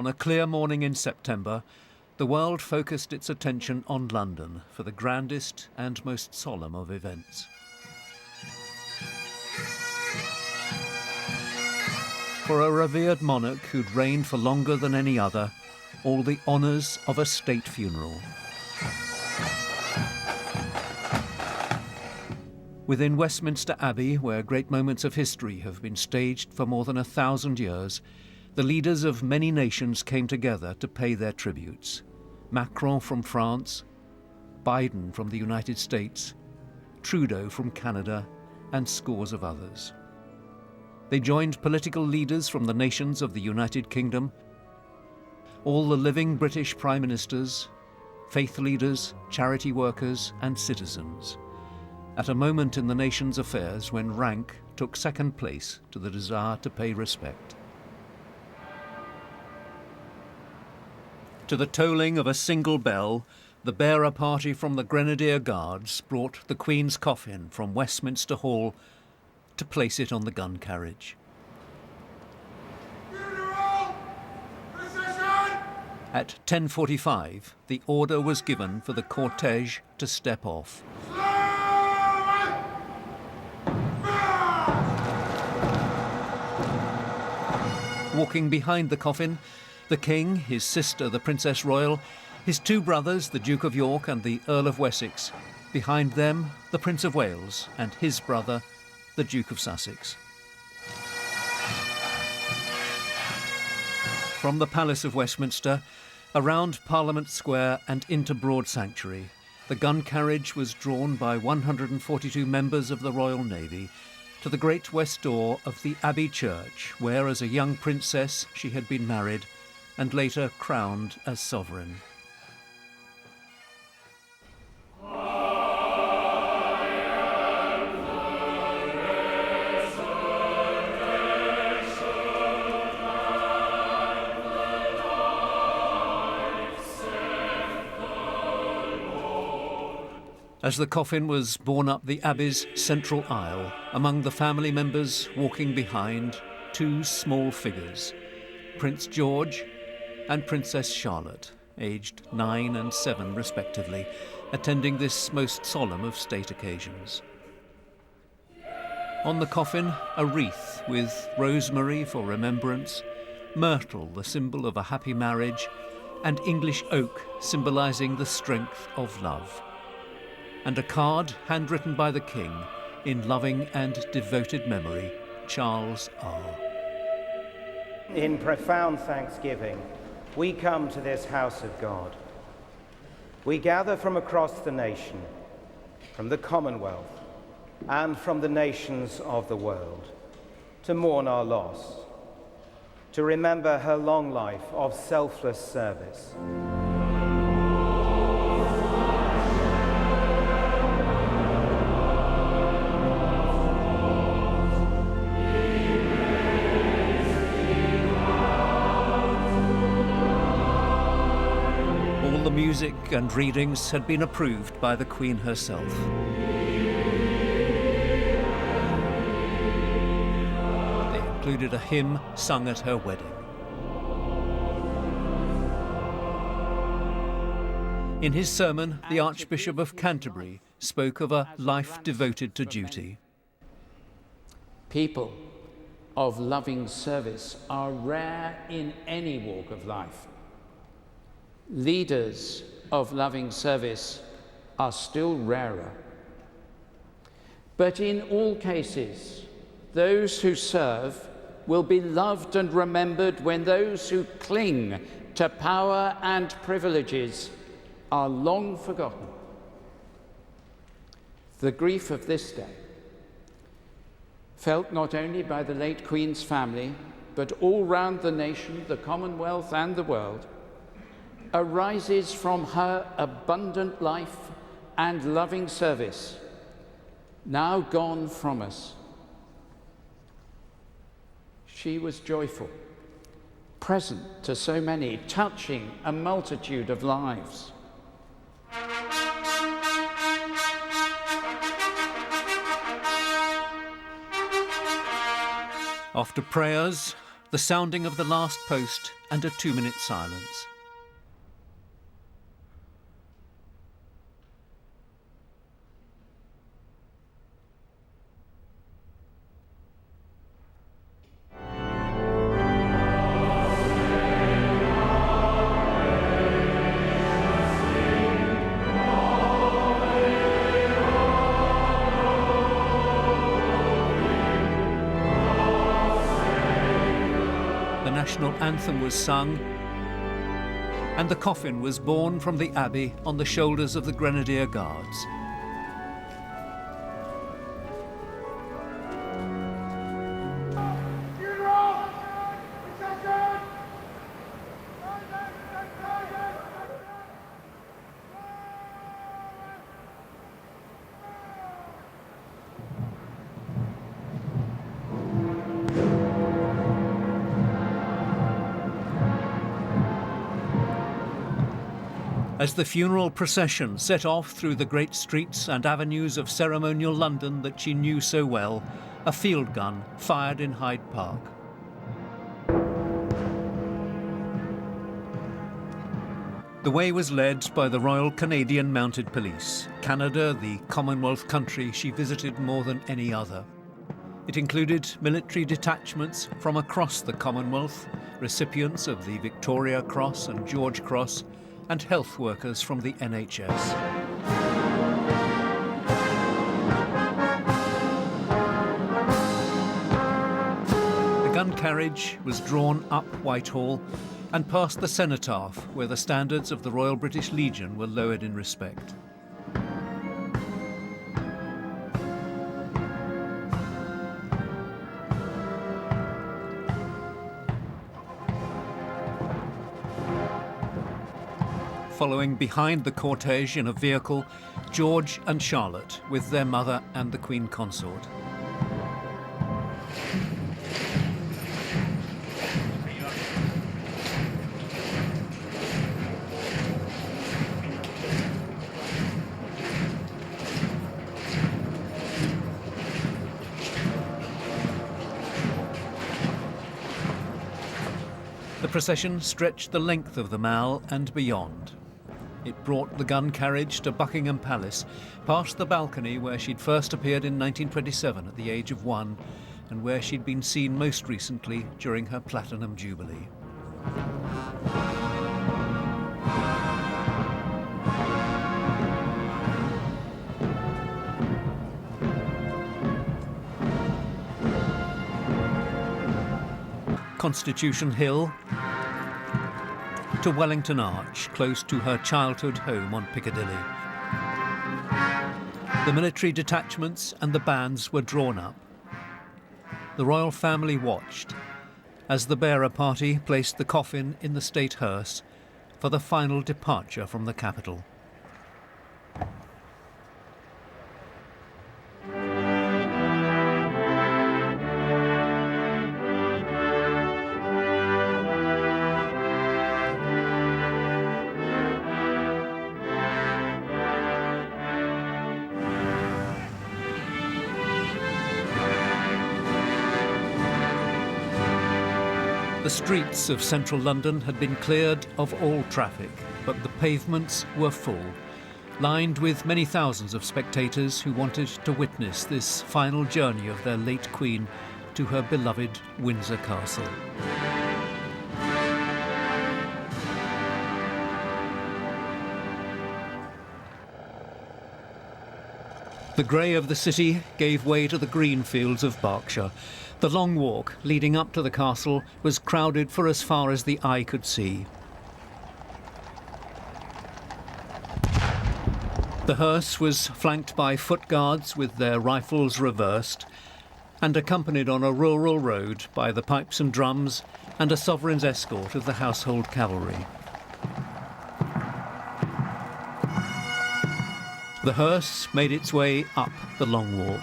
On a clear morning in September, the world focused its attention on London for the grandest and most solemn of events. For a revered monarch who'd reigned for longer than any other, all the honours of a state funeral. Within Westminster Abbey, where great moments of history have been staged for more than 1,000 years, the leaders of many nations came together to pay their tributes. Macron from France, Biden from the United States, Trudeau from Canada, and scores of others. They joined political leaders from the nations of the United Kingdom, all the living British prime ministers, faith leaders, charity workers, and citizens, at a moment in the nation's affairs when rank took second place to the desire to pay respect. To the tolling of a single bell, the bearer party from the Grenadier Guards brought the Queen's coffin from Westminster Hall to place it on the gun carriage. Funeral procession! At 10:45, the order was given for the cortege to step off. Walking behind the coffin, the King, his sister, the Princess Royal, his two brothers, the Duke of York and the Earl of Wessex. Behind them, the Prince of Wales and his brother, the Duke of Sussex. From the Palace of Westminster, around Parliament Square and into Broad Sanctuary, the gun carriage was drawn by 142 members of the Royal Navy to the great west door of the Abbey Church, where as a young princess she had been married and later crowned as sovereign. As the coffin was borne up the Abbey's central aisle, among the family members walking behind, two small figures, Prince George and Princess Charlotte, aged 9 and 7 respectively, attending this most solemn of state occasions. On the coffin, a wreath with rosemary for remembrance, myrtle, the symbol of a happy marriage, and English oak, symbolising the strength of love. And a card handwritten by the King in loving and devoted memory, Charles R. In profound thanksgiving, we come to this house of God. We gather from across the nation, from the Commonwealth, and from the nations of the world, to mourn our loss, to remember her long life of selfless service. The music and readings had been approved by the Queen herself. They included a hymn sung at her wedding. In his sermon, the Archbishop of Canterbury spoke of a life devoted to duty. People of loving service are rare in any walk of life. Leaders of loving service are still rarer. But in all cases, those who serve will be loved and remembered when those who cling to power and privileges are long forgotten. The grief of this day, felt not only by the late Queen's family, but all round the nation, the Commonwealth and the world, arises from her abundant life and loving service, now gone from us. She was joyful, present to so many, touching a multitude of lives. After prayers, the sounding of the last post and a 2-minute silence. The national anthem was sung, and the coffin was borne from the Abbey on the shoulders of the Grenadier Guards. Funeral! Procession! As the funeral procession set off through the great streets and avenues of ceremonial London that she knew so well, a field gun fired in Hyde Park. The way was led by the Royal Canadian Mounted Police, Canada, the Commonwealth country she visited more than any other. It included military detachments from across the Commonwealth, recipients of the Victoria Cross and George Cross, and health workers from the NHS. The gun carriage was drawn up Whitehall and past the cenotaph, where the standards of the Royal British Legion were lowered in respect. Following behind the cortege in a vehicle, George and Charlotte, with their mother and the Queen Consort. The procession stretched the length of the Mall and beyond. It brought the gun carriage to Buckingham Palace, past the balcony where she'd first appeared in 1927 at the age of 1, and where she'd been seen most recently during her Platinum Jubilee. Constitution Hill to Wellington Arch, close to her childhood home on Piccadilly. The military detachments and the bands were drawn up. The royal family watched as the bearer party placed the coffin in the state hearse for the final departure from the capital. The streets of central London had been cleared of all traffic, but the pavements were full, lined with many thousands of spectators who wanted to witness this final journey of their late Queen to her beloved Windsor Castle. The grey of the city gave way to the green fields of Berkshire. The long walk leading up to the castle was crowded for as far as the eye could see. The hearse was flanked by foot guards with their rifles reversed and accompanied on a rural road by the pipes and drums and a sovereign's escort of the household cavalry. The hearse made its way up the long walk.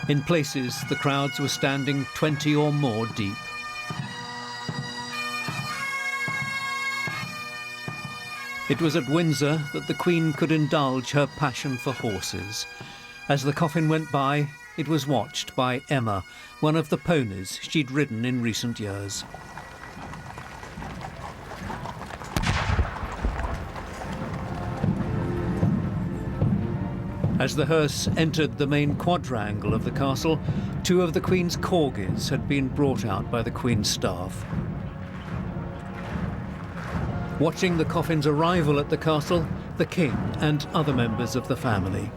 In places, the crowds were standing 20 or more deep. It was at Windsor that the Queen could indulge her passion for horses. As the coffin went by, it was watched by Emma, one of the ponies she'd ridden in recent years. As the hearse entered the main quadrangle of the castle, 2 of the Queen's corgis had been brought out by the Queen's staff. Watching the coffin's arrival at the castle, the King and other members of the family.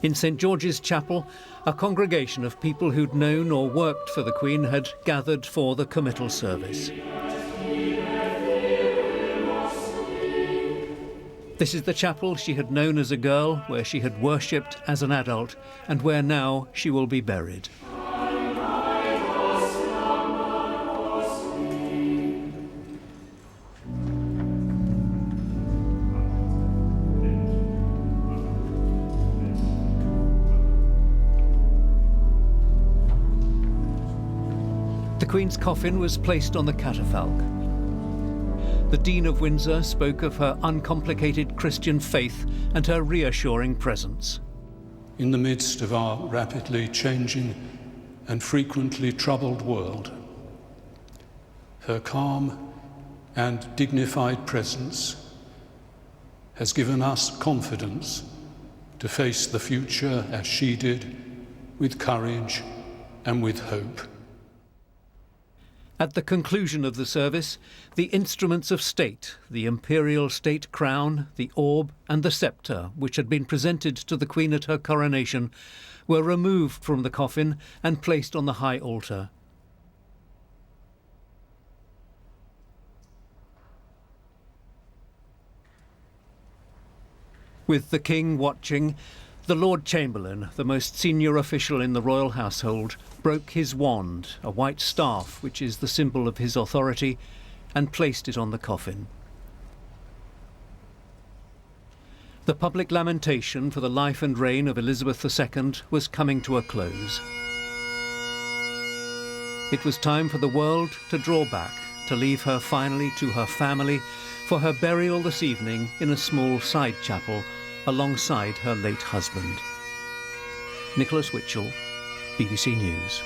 In St George's Chapel, a congregation of people who'd known or worked for the Queen had gathered for the committal service. This is the chapel she had known as a girl, where she had worshipped as an adult, and where now she will be buried. The Queen's coffin was placed on the catafalque. The Dean of Windsor spoke of her uncomplicated Christian faith and her reassuring presence. In the midst of our rapidly changing and frequently troubled world, her calm and dignified presence has given us confidence to face the future as she did, with courage and with hope. At the conclusion of the service, the instruments of state, the imperial state crown, the orb and the sceptre, which had been presented to the Queen at her coronation, were removed from the coffin and placed on the high altar. With the King watching, the Lord Chamberlain, the most senior official in the royal household, broke his wand, a white staff which is the symbol of his authority, and placed it on the coffin. The public lamentation for the life and reign of Elizabeth II was coming to a close. It was time for the world to draw back, to leave her finally to her family for her burial this evening in a small side chapel alongside her late husband. Nicholas Witchell, BBC News.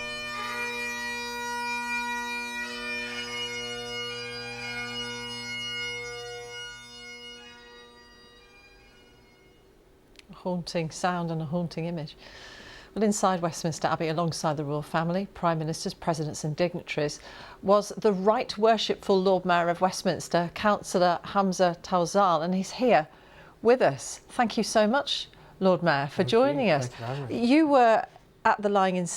A haunting sound and a haunting image. Well, inside Westminster Abbey, alongside the royal family, prime ministers, presidents and dignitaries, was the right worshipful Lord Mayor of Westminster, Councillor Hamza Tawzal, and he's here with us. Thank you so much, Lord Mayor, for joining us. You were at the lying-in